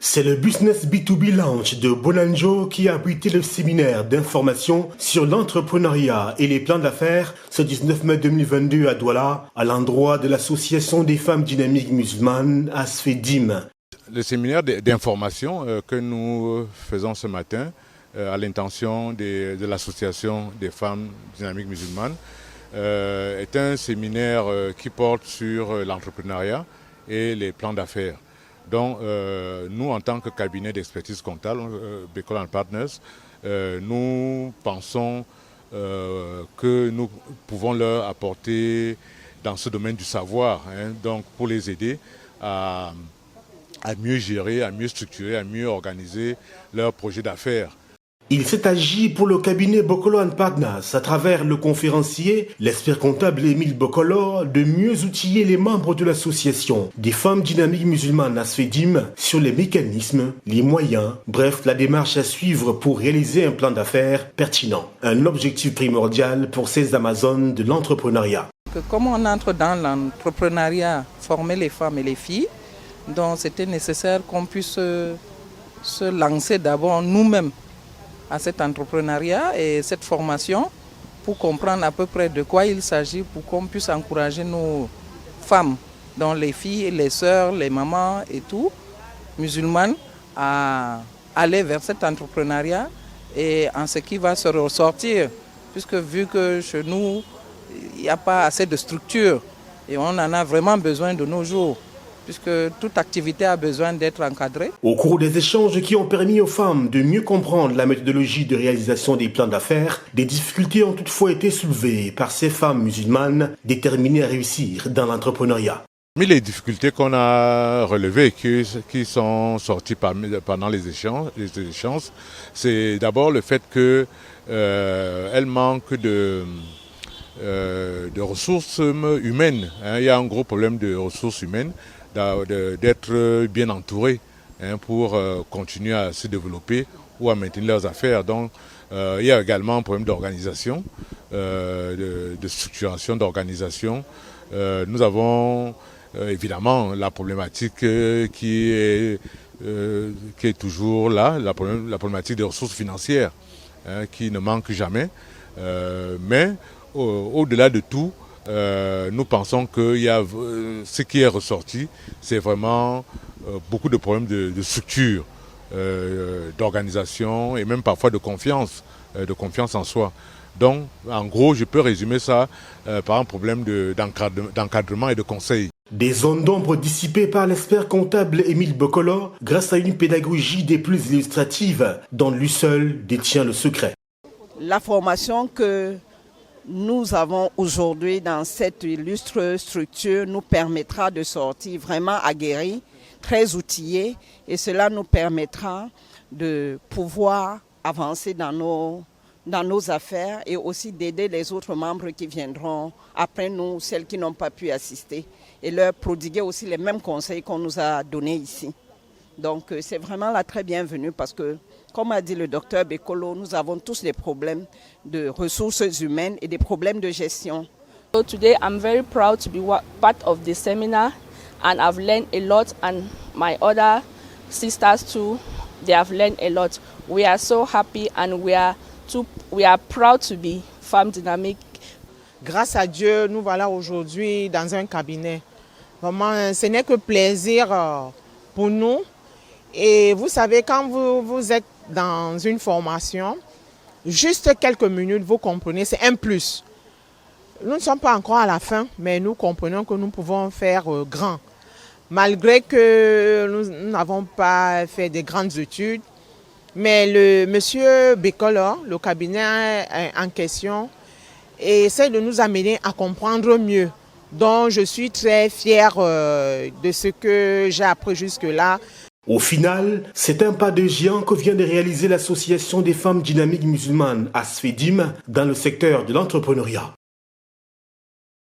C'est le Business B2B Lounge de Bonanjo qui a abrité le séminaire d'information sur l'entrepreneuriat et les plans d'affaires ce 19 mai 2022 à Douala, à l'endroit de l'Association des femmes dynamiques musulmanes, ASFEDIM. Le séminaire d'information que nous faisons ce matin à l'intention de l'Association des femmes dynamiques musulmanes est un séminaire qui porte sur l'entrepreneuriat et les plans d'affaires. Donc, nous, en tant que cabinet d'expertise comptable, Bekol & Partners, nous pensons que nous pouvons leur apporter dans ce domaine du savoir, donc pour les aider à mieux gérer, à mieux structurer, à mieux organiser leurs projets d'affaires. Il s'est agi pour le cabinet Bekol & Partners, à travers le conférencier, l'expert comptable Émile Bokolo, de mieux outiller les membres de l'association des femmes dynamiques musulmanes ASFEDIM sur les mécanismes, les moyens, bref, la démarche à suivre pour réaliser un plan d'affaires pertinent. Un objectif primordial pour ces Amazones de l'entrepreneuriat. Comme on entre dans l'entrepreneuriat, former les femmes et les filles, donc c'était nécessaire qu'on puisse se lancer d'abord nous-mêmes à cet entrepreneuriat et cette formation pour comprendre à peu près de quoi il s'agit, pour qu'on puisse encourager nos femmes, dont les filles, les sœurs, les mamans et tout, musulmanes, à aller vers cet entrepreneuriat et en ce qui va se ressortir, puisque vu que chez nous, il n'y a pas assez de structure et on en a vraiment besoin de nos jours, puisque toute activité a besoin d'être encadrée. Au cours des échanges qui ont permis aux femmes de mieux comprendre la méthodologie de réalisation des plans d'affaires, des difficultés ont toutefois été soulevées par ces femmes musulmanes déterminées à réussir dans l'entrepreneuriat. Parmi les difficultés qu'on a relevées et qui sont sorties pendant les échanges, c'est d'abord le fait qu'elles manquent de ressources humaines. Il y a un gros problème de ressources humaines, d'être bien entourés pour continuer à se développer ou à maintenir leurs affaires. Donc, il y a également un problème d'organisation, de structuration d'organisation. Nous avons évidemment la problématique qui est toujours là, la problématique des ressources financières qui ne manque jamais. Mais au-delà de tout, nous pensons que ce qui est ressorti, c'est vraiment beaucoup de problèmes de structure, d'organisation et même parfois de confiance en soi. Donc, en gros, je peux résumer ça par un problème d'encadrement et de conseil. Des zones d'ombre dissipées par l'expert comptable Émile Bokolo grâce à une pédagogie des plus illustrative dont lui seul détient le secret. La formation que nous avons aujourd'hui dans cette illustre structure nous permettra de sortir vraiment aguerris, très outillés, et cela nous permettra de pouvoir avancer dans nos affaires et aussi d'aider les autres membres qui viendront après nous, celles qui n'ont pas pu assister, et leur prodiguer aussi les mêmes conseils qu'on nous a donnés ici. Donc c'est vraiment la très bienvenue parce que, comme a dit le docteur Bekolo, nous avons tous des problèmes de ressources humaines et des problèmes de gestion. So today I'm very proud to be part of the seminar and I've learned a lot, and my other sisters too, they have learned a lot. We are so happy and we are proud to be femmes dynamiques. Grâce à Dieu, nous voilà aujourd'hui dans un cabinet. Vraiment, ce n'est que plaisir pour nous. Et vous savez, quand vous êtes dans une formation, juste quelques minutes, vous comprenez, c'est un plus. Nous ne sommes pas encore à la fin, mais nous comprenons que nous pouvons faire grand. Malgré que nous n'avons pas fait de grandes études, mais le monsieur Bekol, le cabinet en question, essaie de nous amener à comprendre mieux. Donc je suis très fière de ce que j'ai appris jusque-là. Au final, c'est un pas de géant que vient de réaliser l'Association des femmes dynamiques musulmanes ASFEDIM dans le secteur de l'entrepreneuriat.